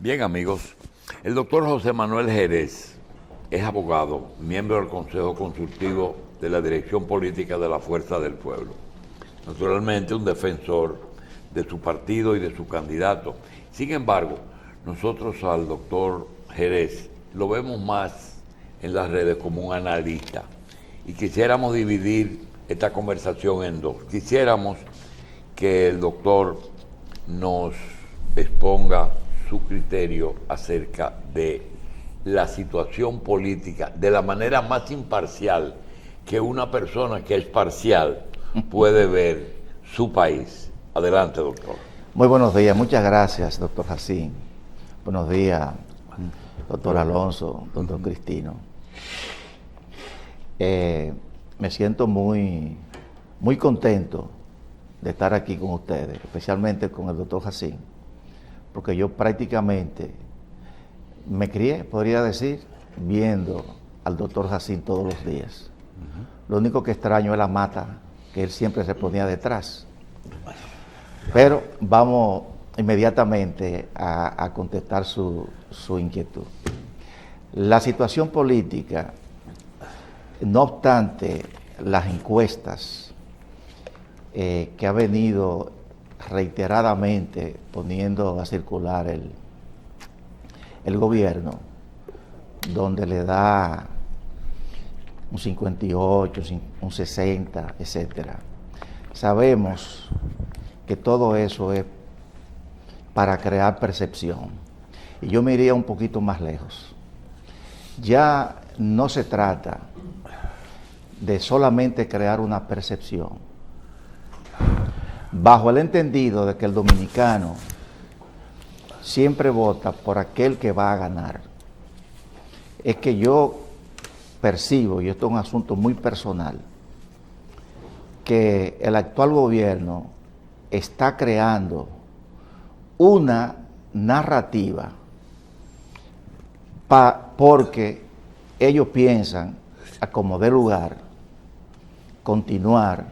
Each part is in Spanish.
Bien, amigos, el doctor José Manuel Jerez es abogado, miembro del Consejo Consultivo de la Dirección Política de la Fuerza del Pueblo. Naturalmente, un defensor de su partido y de su candidato. Sin embargo, nosotros al doctor Jerez lo vemos más en las redes como un analista. Y quisiéramos dividir esta conversación en dos. Quisiéramos que el doctor nos exponga su criterio acerca de la situación política de la manera más imparcial que una persona que es parcial puede ver su país. Adelante, doctor. Muy buenos días, muchas gracias, doctor Jacín. Buenos días, doctor Alonso, doctor Cristino. Me siento muy contento de estar aquí con ustedes, especialmente con el doctor Jacín, porque yo prácticamente me crié, podría decir, viendo al doctor Jacín todos los días. Lo único que extraño es la mata, que él siempre se ponía detrás. Pero vamos inmediatamente a contestar su inquietud. La situación política, no obstante las encuestas que ha venido reiteradamente poniendo a circular el gobierno, donde le da un 58, un 60, etcétera. Sabemos que todo eso es para crear percepción. Y yo me iría un poquito más lejos. Ya no se trata de solamente crear una percepción, bajo el entendido de que el dominicano siempre vota por aquel que va a ganar. Es que yo percibo, y esto es un asunto muy personal, que el actual gobierno está creando una narrativa porque ellos piensan, a como dé lugar, continuar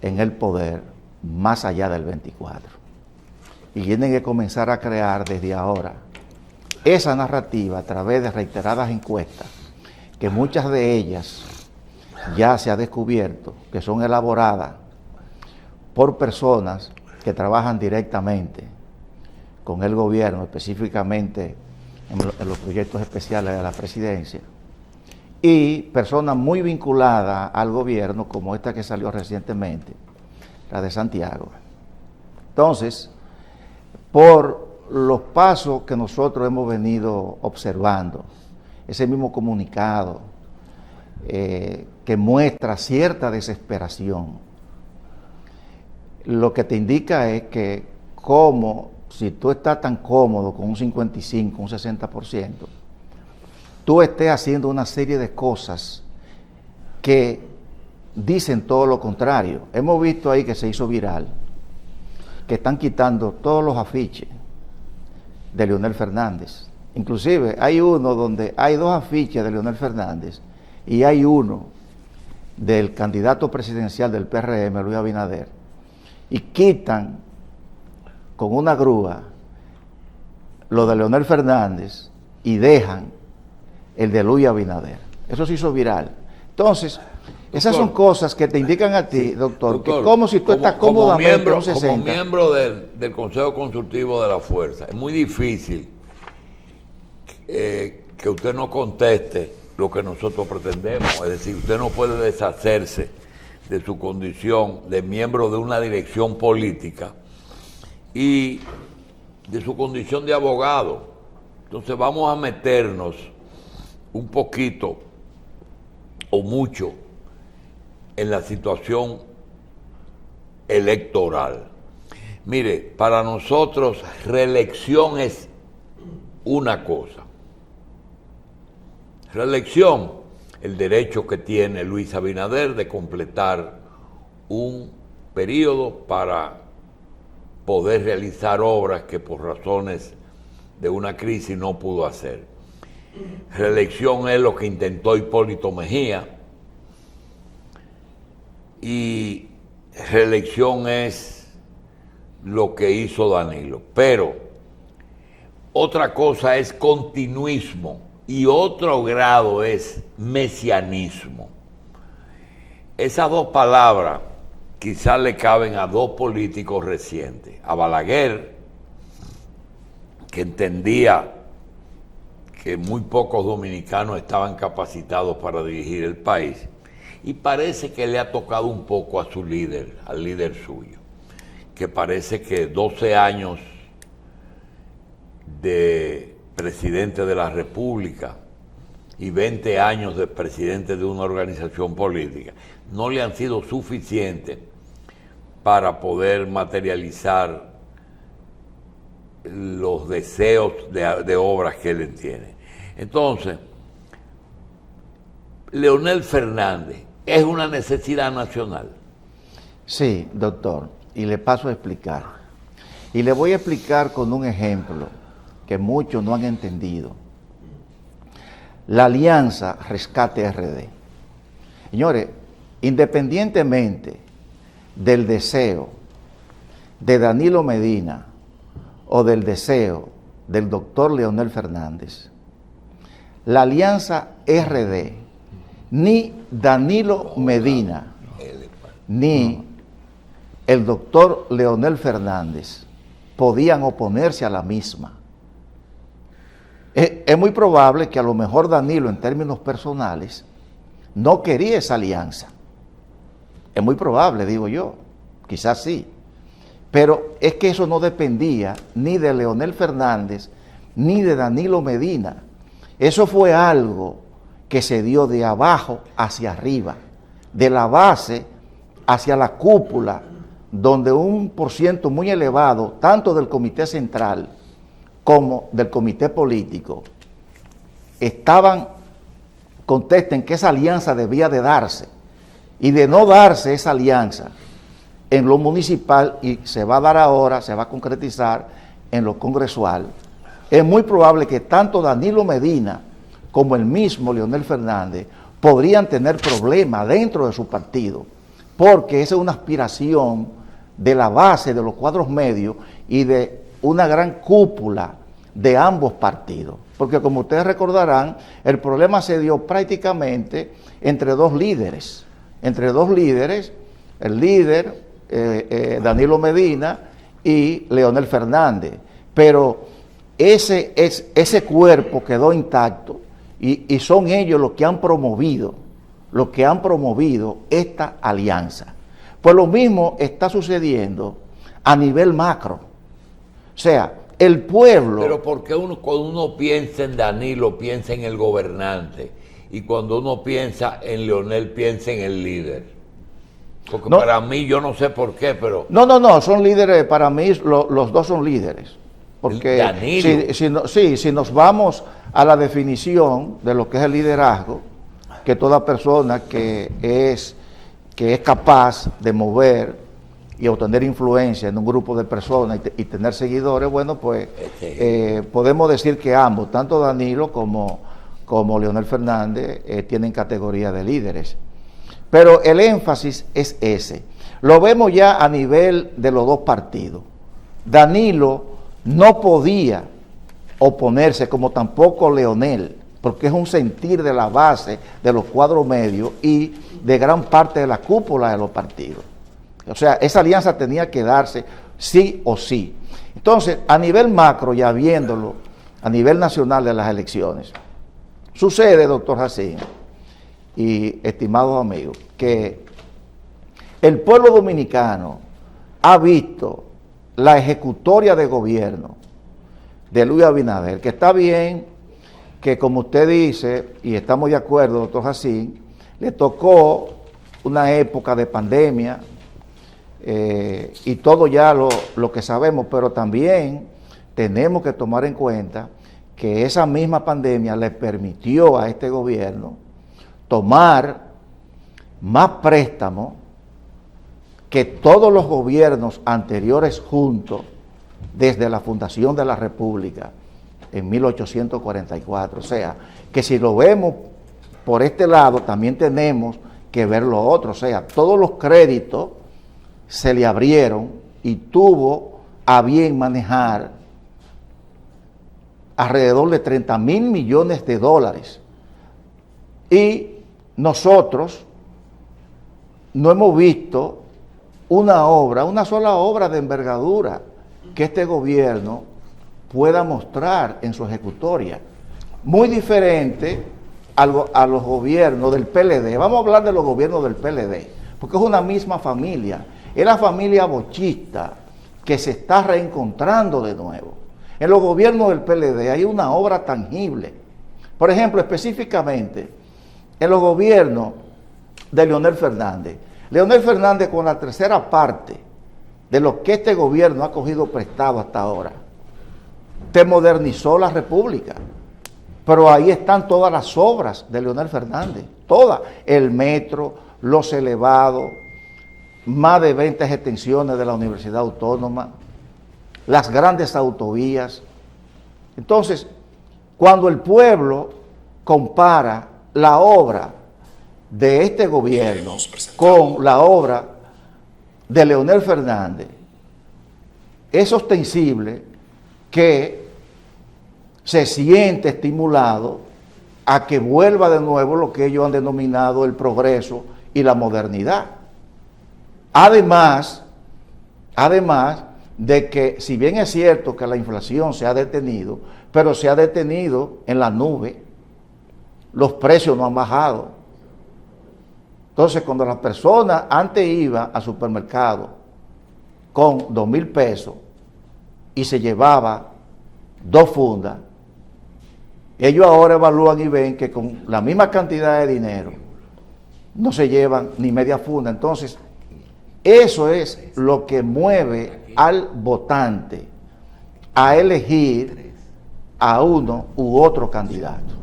en el poder más allá del 24. Y tienen que comenzar a crear desde ahora esa narrativa a través de reiteradas encuestas, que muchas de ellas ya se ha descubierto que son elaboradas por personas que trabajan directamente con el gobierno, específicamente en los proyectos especiales de la presidencia, y personas muy vinculadas al gobierno, como esta que salió recientemente, la de Santiago. Entonces, por los pasos que nosotros hemos venido observando, ese mismo comunicado que muestra cierta desesperación, lo que te indica es que como si tú estás tan cómodo con un 55, un 60%, tú estés haciendo una serie de cosas que dicen todo lo contrario. Hemos visto ahí que se hizo viral, que están quitando todos los afiches de Leonel Fernández. Inclusive hay uno donde hay dos afiches de Leonel Fernández y hay uno del candidato presidencial del PRM, Luis Abinader, y quitan con una grúa lo de Leonel Fernández y dejan el de Luis Abinader. Eso se hizo viral. Entonces, esas son cosas que te indican a ti, doctor, que como si tú estás cómodamente en un 60. Como miembro del Consejo Consultivo de la Fuerza, es muy difícil que usted no conteste lo que nosotros pretendemos. Es decir, usted no puede deshacerse de su condición de miembro de una dirección política y de su condición de abogado. Entonces vamos a meternos un poquito o mucho en la situación electoral. Mire, para nosotros reelección es una cosa. Reelección, el derecho que tiene Luis Abinader de completar un periodo para poder realizar obras que por razones de una crisis no pudo hacer. Reelección es lo que intentó Hipólito Mejía, y reelección es lo que hizo Danilo. Pero otra cosa es continuismo y otro grado es mesianismo. Esas dos palabras quizás le caben a dos políticos recientes. A Balaguer, que entendía que muy pocos dominicanos estaban capacitados para dirigir el país, y parece que le ha tocado un poco a su líder, al líder suyo, que parece que 12 años de presidente de la República y 20 años de presidente de una organización política no le han sido suficientes para poder materializar los deseos de obras que él tiene. Entonces, Leonel Fernández es una necesidad nacional. Sí, doctor, y le paso a explicar. Y le voy a explicar con un ejemplo que muchos no han entendido. La alianza Rescate RD. Señores, independientemente del deseo de Danilo Medina o del deseo del doctor Leonel Fernández, la alianza RD, ni Danilo Medina, ni el doctor Leonel Fernández podían oponerse a la misma. Es muy probable que a lo mejor Danilo, en términos personales, no quería esa alianza. Es muy probable, digo yo, quizás sí. Pero es que eso no dependía ni de Leonel Fernández ni de Danilo Medina. Eso fue algo que se dio de abajo hacia arriba, de la base hacia la cúpula, donde un porciento muy elevado, tanto del Comité Central como del Comité Político, contesten que esa alianza debía de darse, y de no darse esa alianza en lo municipal, y se va a dar ahora, se va a concretizar en lo congresual, es muy probable que tanto Danilo Medina como el mismo Leonel Fernández podrían tener problemas dentro de su partido, porque esa es una aspiración de la base de los cuadros medios y de una gran cúpula de ambos partidos. Porque como ustedes recordarán, el problema se dio prácticamente entre dos líderes. El líder Danilo Medina y Leonel Fernández. Pero ese cuerpo quedó intacto y son ellos los que han promovido esta alianza. Pues lo mismo está sucediendo a nivel macro. O sea, el pueblo... Pero porque cuando uno piensa en Danilo, piensa en el gobernante, y cuando uno piensa en Leonel, piensa en el líder. Porque no, para mí, yo no sé por qué, pero... No, son líderes, para mí los dos son líderes. Porque Danilo. si nos vamos a la definición de lo que es el liderazgo, que toda persona que es capaz de mover y obtener influencia en un grupo de personas y tener seguidores, bueno, pues podemos decir que ambos, tanto Danilo como Leonel Fernández, tienen categoría de líderes. Pero el énfasis es ese. Lo vemos ya a nivel de los dos partidos. Danilo no podía oponerse, como tampoco Leonel, porque es un sentir de la base de los cuadros medios y de gran parte de la cúpula de los partidos. O sea, esa alianza tenía que darse sí o sí. Entonces, a nivel macro, ya viéndolo, a nivel nacional de las elecciones, sucede, doctor Jacín y estimados amigos, que el pueblo dominicano ha visto la ejecutoria de gobierno de Luis Abinader, que está bien, que como usted dice, y estamos de acuerdo, doctor Jacín, le tocó una época de pandemia, y todo ya lo que sabemos, pero también tenemos que tomar en cuenta que esa misma pandemia le permitió a este gobierno tomar más préstamos que todos los gobiernos anteriores juntos desde la fundación de la República en 1844. O sea, que si lo vemos por este lado, también tenemos que ver lo otro. O sea, todos los créditos se le abrieron y tuvo a bien manejar alrededor de 30.000 millones de dólares. Y nosotros no hemos visto una sola obra de envergadura que este gobierno pueda mostrar en su ejecutoria. Muy diferente a los gobiernos del PLD. Vamos a hablar de los gobiernos del PLD, porque es una misma familia. Es la familia bochista que se está reencontrando de nuevo. En los gobiernos del PLD hay una obra tangible. Por ejemplo, específicamente, en los gobiernos de Leonel Fernández. Leonel Fernández, con la tercera parte de lo que este gobierno ha cogido prestado hasta ahora, te modernizó la República. Pero ahí están todas las obras de Leonel Fernández, todas. El metro, los elevados, más de 20 extensiones de la Universidad Autónoma, las grandes autovías. Entonces, cuando el pueblo compara la obra de este gobierno con la obra de Leonel Fernández, es ostensible que se siente estimulado a que vuelva de nuevo lo que ellos han denominado el progreso y la modernidad. Además de que, si bien es cierto que la inflación se ha detenido, pero se ha detenido en la nube, los precios no han bajado. Entonces, cuando la persona antes iba al supermercado con 2,000 pesos y se llevaba 2 fundas, ellos ahora evalúan y ven que con la misma cantidad de dinero no se llevan ni media funda. Entonces, eso es lo que mueve al votante a elegir a uno u otro candidato.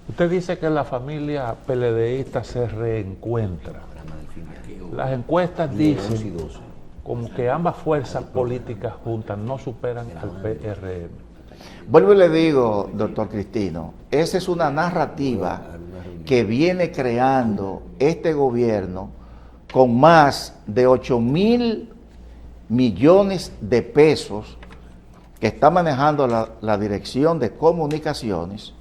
Usted dice que la familia PLDista se reencuentra. Las encuestas dicen como que ambas fuerzas políticas juntas no superan al PRM. Vuelvo y le digo, doctor Cristino, esa es una narrativa que viene creando este gobierno con más de 8,000 millones de pesos que está manejando la Dirección de Comunicaciones.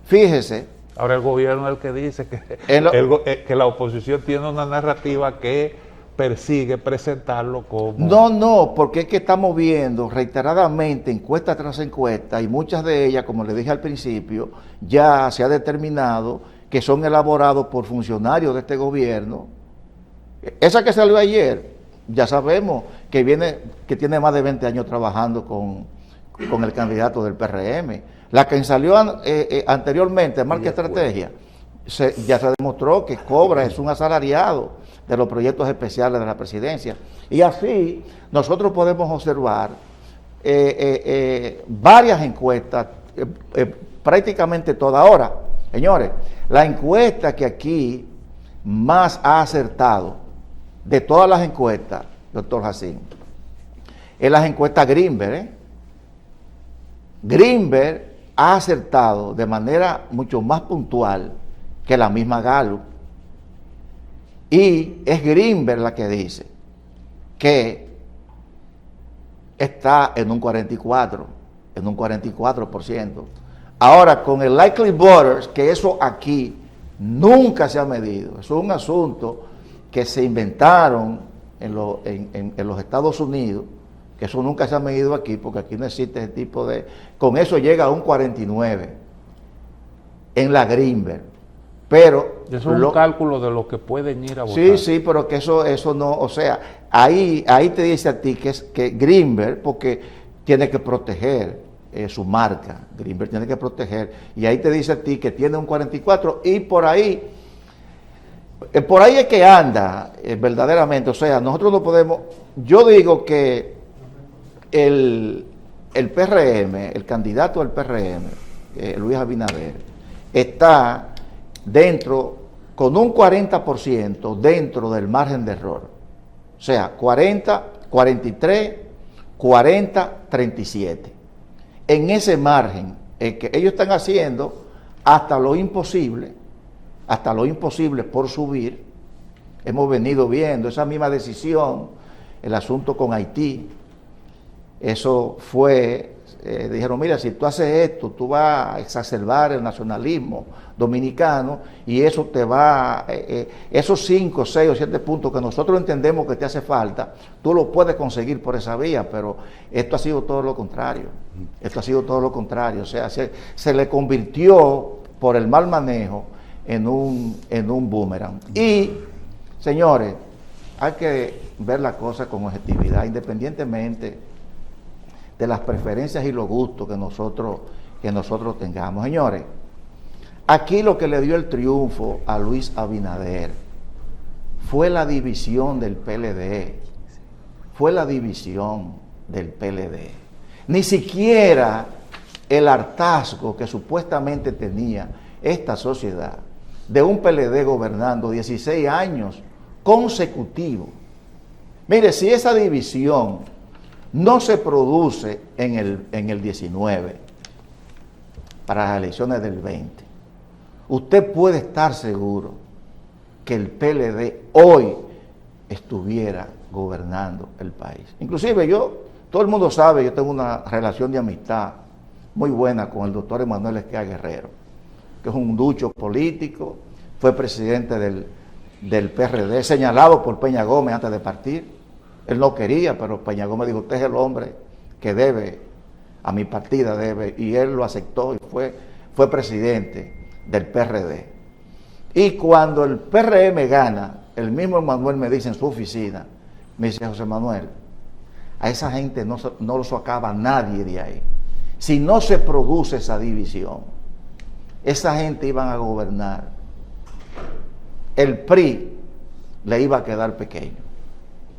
Fíjese. Ahora el gobierno es el que dice que la oposición tiene una narrativa que persigue presentarlo como... No, porque es que estamos viendo reiteradamente encuesta tras encuesta, y muchas de ellas, como le dije al principio, ya se ha determinado que son elaborados por funcionarios de este gobierno. Esa que salió ayer, ya sabemos que tiene más de 20 años trabajando con el candidato del PRM. La que salió anteriormente, Marca Estrategia, ya se demostró que Cobra es un asalariado de los proyectos especiales de la presidencia. Y así nosotros podemos observar varias encuestas, prácticamente todas. Ahora, señores, la encuesta que aquí más ha acertado de todas las encuestas, doctor Jacín, es las encuestas Greenberg. Greenberg ha acertado de manera mucho más puntual que la misma Gallup. Y es Greenberg la que dice que está en un 44%. Ahora, con el likely voters, que eso aquí nunca se ha medido, eso es un asunto que se inventaron en los Estados Unidos, que eso nunca se ha medido aquí, porque aquí no existe ese tipo de... Con eso llega a un 49% en la Greenberg. Pero eso es un cálculo de lo que pueden ir a votar. Sí, pero que eso no, o sea, ahí te dice a ti que Greenberg, porque tiene que proteger su marca, Greenberg tiene que proteger, y ahí te dice a ti que tiene un 44%, y por ahí es que anda verdaderamente. O sea, nosotros no podemos, yo digo que el PRM, el candidato del PRM, Luis Abinader, está con un 40% dentro del margen de error. O sea, 40, 43, 40, 37. En ese margen que ellos están haciendo hasta lo imposible por subir. Hemos venido viendo esa misma decisión, el asunto con Haití. Eso fue dijeron, mira, si tú haces esto, tú vas a exacerbar el nacionalismo dominicano y eso te va, esos 5, 6 o 7 puntos que nosotros entendemos que te hace falta, tú lo puedes conseguir por esa vía, pero esto ha sido todo lo contrario. Esto ha sido todo lo contrario. O sea, se le convirtió por el mal manejo en un boomerang. Y, señores, hay que ver la cosa con objetividad, independientemente de las preferencias y los gustos que nosotros tengamos. Señores, aquí lo que le dio el triunfo a Luis Abinader fue la división del PLD. Fue la división del PLD. Ni siquiera el hartazgo que supuestamente tenía esta sociedad de un PLD gobernando 16 años consecutivos. Mire, si esa división no se produce en el 19, para las elecciones del 20, usted puede estar seguro que el PLD hoy estuviera gobernando el país. Inclusive todo el mundo sabe, yo tengo una relación de amistad muy buena con el doctor Emanuel Esquea Guerrero, que es un ducho político, fue presidente del PRD, señalado por Peña Gómez antes de partir. Él no quería, pero Peña Gómez dijo, usted es el hombre que debe, a mi partida debe, y él lo aceptó y fue presidente del PRD. Y cuando el PRM gana, el mismo Emanuel me dice en su oficina, me dice, José Manuel, a esa gente no lo sacaba nadie de ahí. Si no se produce esa división, esa gente iban a gobernar. El PRI le iba a quedar pequeño,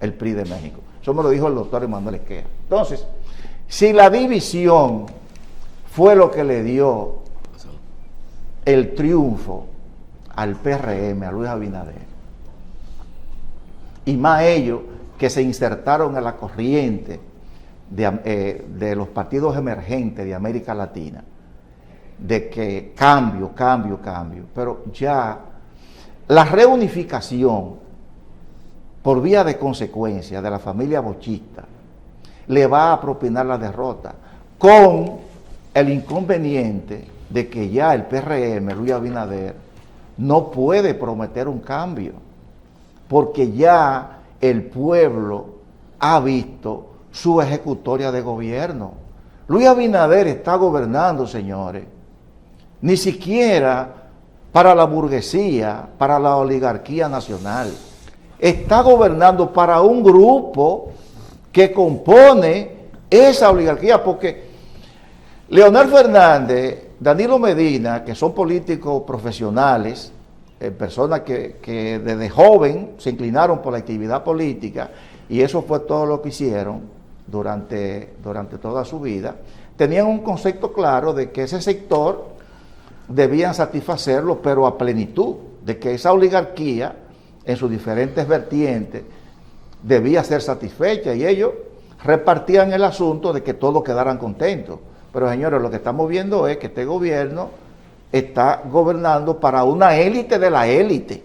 el PRI de México. Eso me lo dijo el doctor Emanuel Esquea. Entonces, si la división fue lo que le dio el triunfo al PRM, a Luis Abinader, y más ellos que se insertaron en la corriente de los partidos emergentes de América Latina, de que cambio, pero ya la reunificación por vía de consecuencia de la familia bochista le va a propinar la derrota, con el inconveniente de que ya el PRM, Luis Abinader, no puede prometer un cambio, porque ya el pueblo ha visto su ejecutoria de gobierno. Luis Abinader está gobernando, señores, ni siquiera para la burguesía, para la oligarquía nacional. Está gobernando para un grupo que compone esa oligarquía, porque Leonel Fernández, Danilo Medina, que son políticos profesionales, personas que desde joven se inclinaron por la actividad política, y eso fue todo lo que hicieron durante toda su vida, tenían un concepto claro de que ese sector debían satisfacerlo, pero a plenitud, de que esa oligarquía en sus diferentes vertientes debía ser satisfecha, y ellos repartían el asunto de que todos quedaran contentos. Pero señores, lo que estamos viendo es que este gobierno está gobernando para una élite de la élite.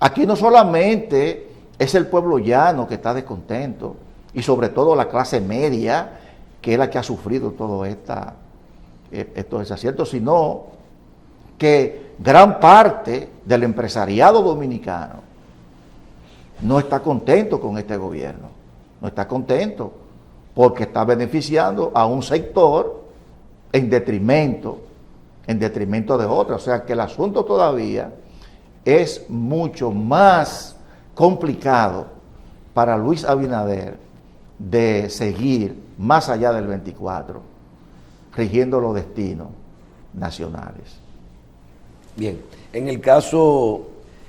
Aquí no solamente es el pueblo llano que está descontento, y sobre todo la clase media, que es la que ha sufrido todo estos desaciertos, sino que gran parte del empresariado dominicano no está contento con este gobierno, no está contento porque está beneficiando a un sector en detrimento de otro. O sea que el asunto todavía es mucho más complicado para Luis Abinader de seguir más allá del 24, rigiendo los destinos nacionales. Bien, en el caso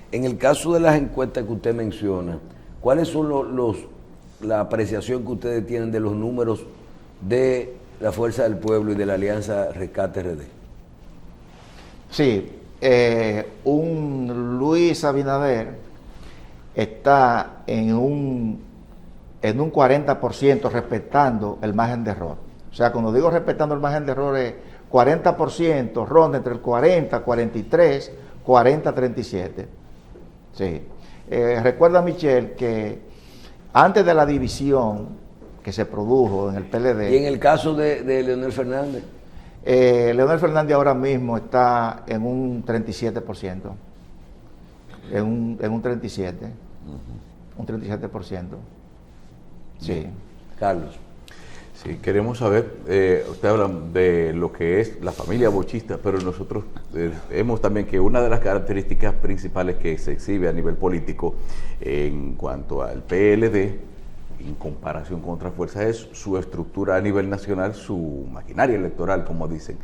de las encuestas que usted menciona, ¿cuáles son la apreciación que ustedes tienen de los números de la Fuerza del Pueblo y de la Alianza Rescate RD? Sí, un Luis Abinader está en un 40% respetando el margen de error. O sea, cuando digo respetando el margen de error es 40%, ronda entre el 40, 43, 40, 37. Sí. Recuerda, Michelle, que antes de la división que se produjo en el PLD. Y en el caso de Leonel Fernández. Leonel Fernández ahora mismo está en un 37%, en un 37%, un 37%. Sí. Carlos. Sí, queremos saber, usted habla de lo que es la familia bochista, pero nosotros vemos también que una de las características principales que se exhibe a nivel político en cuanto al PLD, en comparación con otras fuerzas, es su estructura a nivel nacional, su maquinaria electoral, como dicen.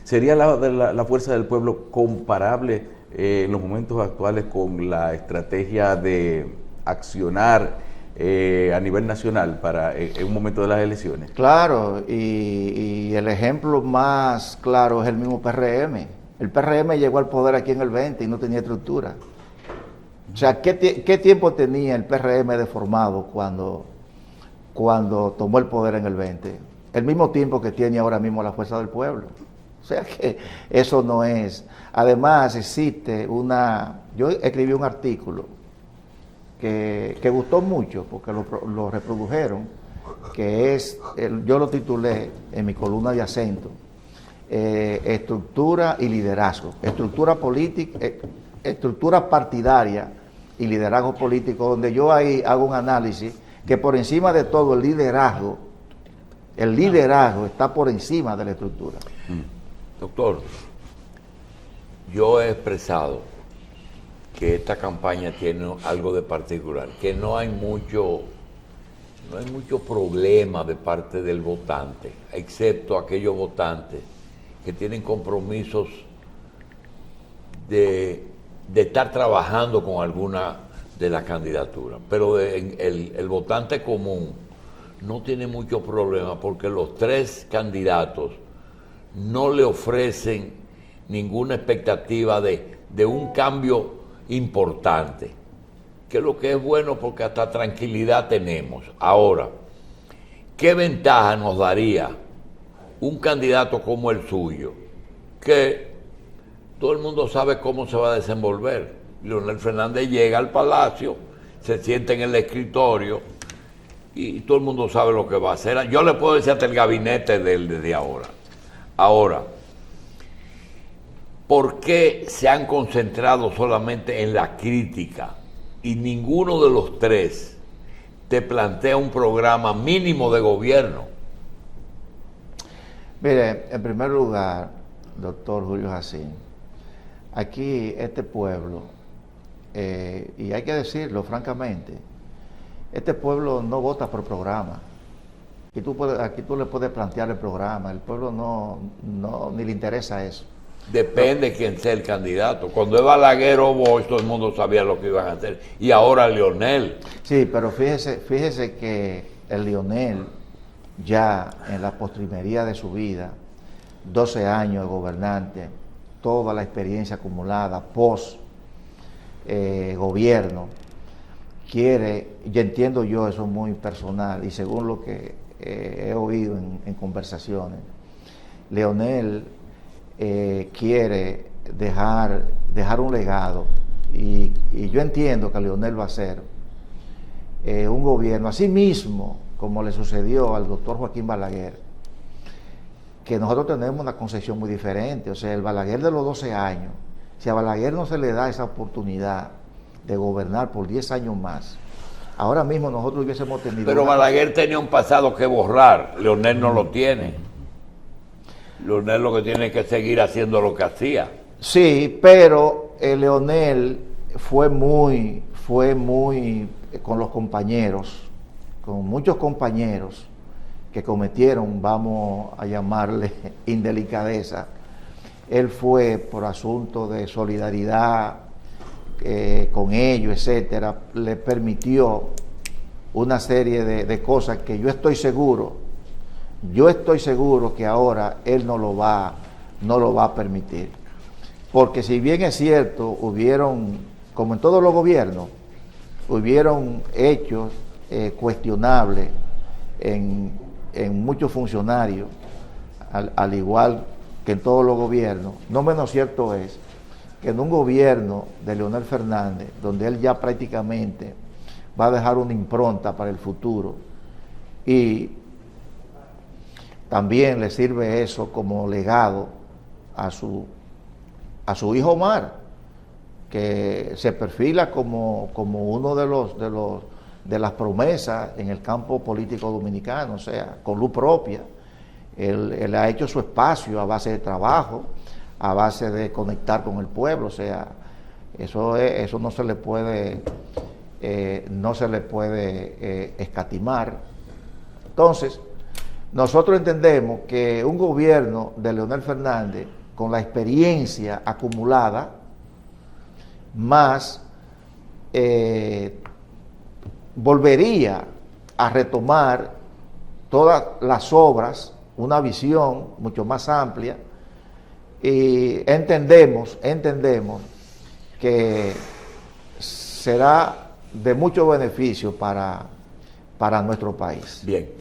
¿Sería la fuerza del pueblo comparable en los momentos actuales con la estrategia de accionar a nivel nacional para en un momento de las elecciones? Claro, y el ejemplo más claro es el mismo PRM. El PRM llegó al poder aquí en el 20 y no tenía estructura. O sea, ¿qué tiempo tenía el PRM deformado cuando tomó el poder en el 20? El mismo tiempo que tiene ahora mismo la Fuerza del Pueblo. O sea que eso no es. Además existe yo escribí un artículo que gustó mucho porque lo reprodujeron, que es, yo lo titulé en mi columna de acento, estructura y liderazgo, estructura política, estructura partidaria y liderazgo político, donde yo ahí hago un análisis que por encima de todo el liderazgo está por encima de la estructura. Doctor, yo he expresado que esta campaña tiene algo de particular, que no hay mucho problema de parte del votante, excepto aquellos votantes que tienen compromisos de estar trabajando con alguna de las candidaturas. Pero el votante común no tiene mucho problema porque los tres candidatos no le ofrecen ninguna expectativa de un cambio importante, que es lo que es bueno porque hasta tranquilidad tenemos. Ahora, ¿qué ventaja nos daría un candidato como el suyo? Que todo el mundo sabe cómo se va a desenvolver. Leonel Fernández llega al palacio, se sienta en el escritorio y todo el mundo sabe lo que va a hacer. Yo le puedo decir hasta el gabinete de él desde ahora. Ahora, ¿por qué se han concentrado solamente en la crítica y ninguno de los tres te plantea un programa mínimo de gobierno? Mire, en primer lugar, doctor Julio Jacín, aquí este pueblo, y hay que decirlo francamente, este pueblo no vota por programa. Aquí tú le puedes plantear el programa, el pueblo ni le interesa eso. Depende de quién sea el candidato. Cuando es Balaguer o Bosch, todo el mundo sabía lo que iban a hacer. Y ahora Leonel. Sí, pero fíjese que el Leonel, ya en la postrimería de su vida, 12 años de gobernante, toda la experiencia acumulada, gobierno, quiere, y entiendo yo eso muy personal, y según lo que he oído en conversaciones, Leonel quiere dejar un legado, y yo entiendo que Leonel va a ser un gobierno, así mismo como le sucedió al doctor Joaquín Balaguer, que nosotros tenemos una concepción muy diferente. O sea, el Balaguer de los 12 años, si a Balaguer no se le da esa oportunidad de gobernar por 10 años más, ahora mismo nosotros hubiésemos tenido... Pero Balaguer tenía un pasado que borrar, Leonel no lo tiene. Leonel lo que tiene es que seguir haciendo lo que hacía. Sí, pero Leonel fue muy con los compañeros, con muchos compañeros que cometieron, vamos a llamarle, indelicadeza. Él fue por asunto de solidaridad con ellos, etcétera, le permitió una serie de cosas que yo estoy seguro que ahora él no lo va a permitir. Porque si bien es cierto, hubieron, como en todos los gobiernos, hubieron hechos cuestionables en muchos funcionarios, al igual que en todos los gobiernos, no menos cierto es que en un gobierno de Leonel Fernández, donde él ya prácticamente va a dejar una impronta para el futuro, Y también le sirve eso como legado a su hijo Omar, que se perfila como uno de las promesas en el campo político dominicano, o sea, con luz propia. Él ha hecho su espacio a base de trabajo, a base de conectar con el pueblo, o sea, eso no se le puede escatimar. Entonces, nosotros entendemos que un gobierno de Leonel Fernández, con la experiencia acumulada, más volvería a retomar todas las obras, una visión mucho más amplia, y entendemos que será de mucho beneficio para nuestro país. Bien,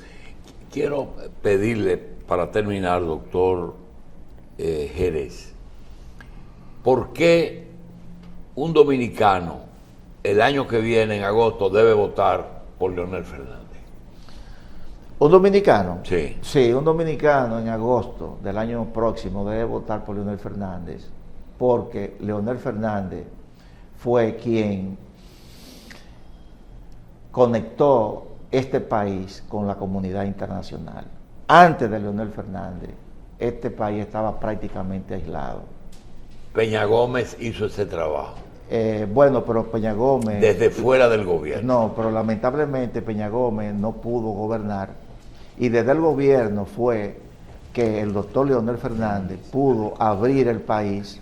quiero pedirle, para terminar, doctor Jerez, ¿por qué un dominicano el año que viene, en agosto, debe votar por Leonel Fernández? ¿Un dominicano? Sí. Sí, un dominicano en agosto del año próximo debe votar por Leonel Fernández, porque Leonel Fernández fue quien conectó este país con la comunidad internacional. Antes de Leonel Fernández, este país estaba prácticamente aislado. Peña Gómez hizo ese trabajo. Bueno, pero Peña Gómez... Desde fuera del gobierno. No, pero lamentablemente Peña Gómez no pudo gobernar, y desde el gobierno fue que el doctor Leonel Fernández pudo abrir el país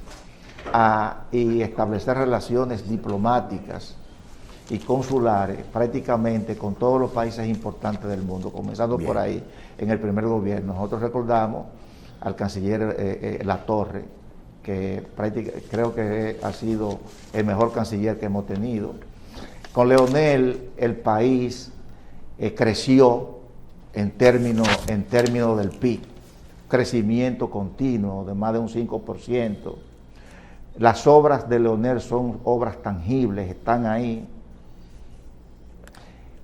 y establecer relaciones diplomáticas y consulares prácticamente con todos los países importantes del mundo, comenzando por ahí en el primer gobierno. Nosotros recordamos al canciller Latorre, que creo que ha sido el mejor canciller que hemos tenido. Con Leonel el país creció en términos del PIB, crecimiento continuo de más de un 5%. Las obras de Leonel son obras tangibles, están ahí.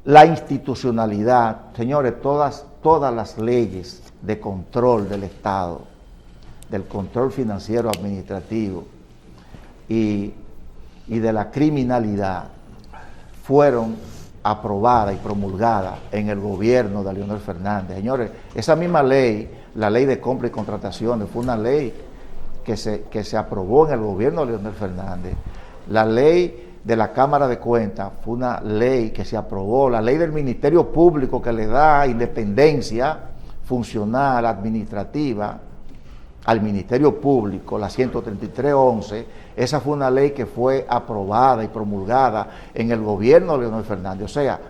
La institucionalidad, señores, todas las leyes de control del Estado, del control financiero administrativo y de la criminalidad fueron aprobadas y promulgadas en el gobierno de Leonel Fernández. Señores, esa misma ley, la ley de compra y contrataciones, fue una ley que se aprobó en el gobierno de Leonel Fernández. La ley de la Cámara de Cuentas fue una ley que se aprobó. La ley del Ministerio Público, que le da independencia funcional, administrativa al Ministerio Público, la 13311, esa fue una ley que fue aprobada y promulgada en el gobierno de Leonel Fernández. O sea,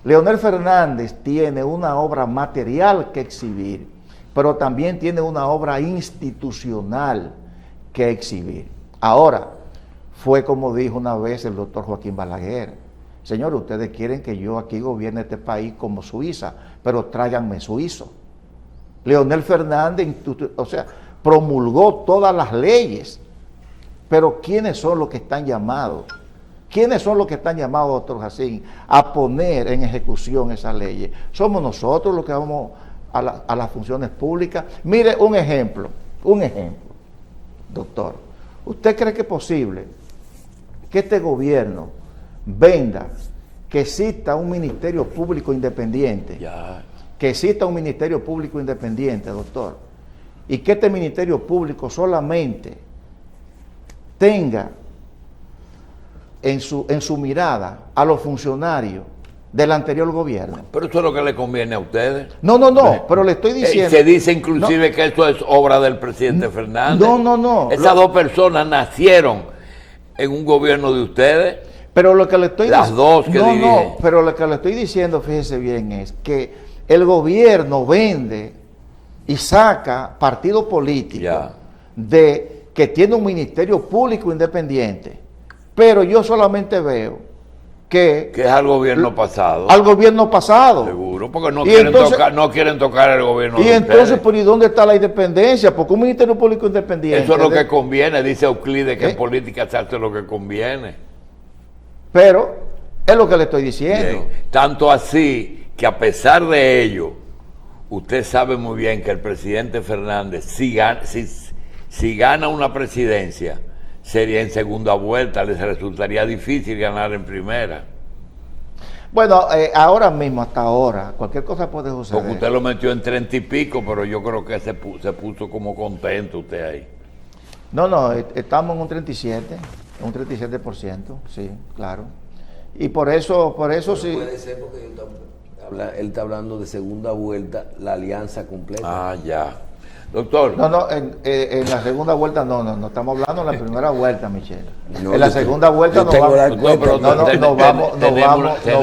Leonel Fernández tiene una obra material que exhibir, pero también tiene una obra institucional que exhibir. Ahora, fue como dijo una vez el doctor Joaquín Balaguer: señores, ustedes quieren que yo aquí gobierne este país como Suiza, pero tráiganme suizo. Leonel Fernández, o sea, promulgó todas las leyes, pero ¿quiénes son los que están llamados? ¿Quiénes son los que están llamados, doctor Jacín, a poner en ejecución esas leyes? Somos nosotros los que vamos a las funciones públicas. Mire un ejemplo, doctor. ¿Usted cree que es posible que este gobierno venda que exista un ministerio público independiente? Que exista un ministerio público independiente, doctor, y que este ministerio público solamente tenga en su mirada a los funcionarios del anterior gobierno? Pero eso es lo que le conviene a ustedes. No, pero le estoy diciendo... Se dice inclusive que eso es obra del presidente Fernández. No. Esas dos personas nacieron en un gobierno de ustedes. Pero lo que le estoy diciendo... Las dos que dirigen. No, pero lo que le estoy diciendo, fíjese bien, es que el gobierno vende y saca partido político de que tiene un ministerio público independiente, pero yo solamente veo que es al gobierno pasado. Al gobierno pasado. Seguro, porque no quieren tocar el gobierno y de entonces, ustedes. ¿por y dónde está la independencia? Porque un ministerio público independiente... Eso es lo que conviene, dice Euclides, que en política se hace lo que conviene. Pero es lo que le estoy diciendo. Bien. Tanto así que a pesar de ello, usted sabe muy bien que el presidente Fernández, si gana una presidencia, sería en segunda vuelta, les resultaría difícil ganar en primera. Bueno, ahora mismo, hasta ahora, cualquier cosa puede suceder. Porque usted lo metió en 30 y pico, pero yo creo que se puso como contento usted ahí. No, estamos en un 37%, sí, claro. Y por eso sí. Puede ser porque él está hablando de segunda vuelta, la alianza completa. Ah, ya. Doctor. No, en la segunda vuelta no, estamos hablando en la primera vuelta, Michelle. No, en la segunda vuelta nos vamos, nos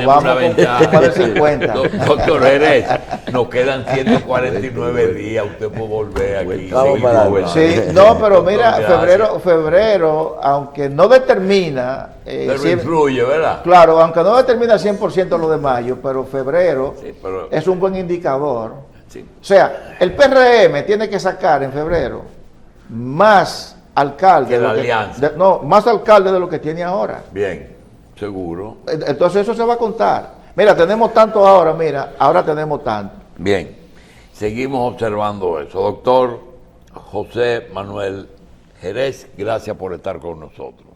vamos una ventaja. más de 50. Doctor Jerez, nos quedan 149 días, usted puede volver aquí. Vamos para adelante. Sí, no, pero mira, febrero, aunque no determina... Pero influye, ¿verdad? Claro, aunque no determina 100% lo de mayo, pero febrero Sí, pero- es un buen indicador. Sí. O sea, el PRM tiene que sacar en febrero más alcalde Que la alianza. más alcalde de lo que tiene ahora. Bien, seguro. Entonces eso se va a contar. Mira, tenemos tanto ahora, ahora tenemos tanto. Bien, seguimos observando eso. Doctor José Manuel Jerez, gracias por estar con nosotros.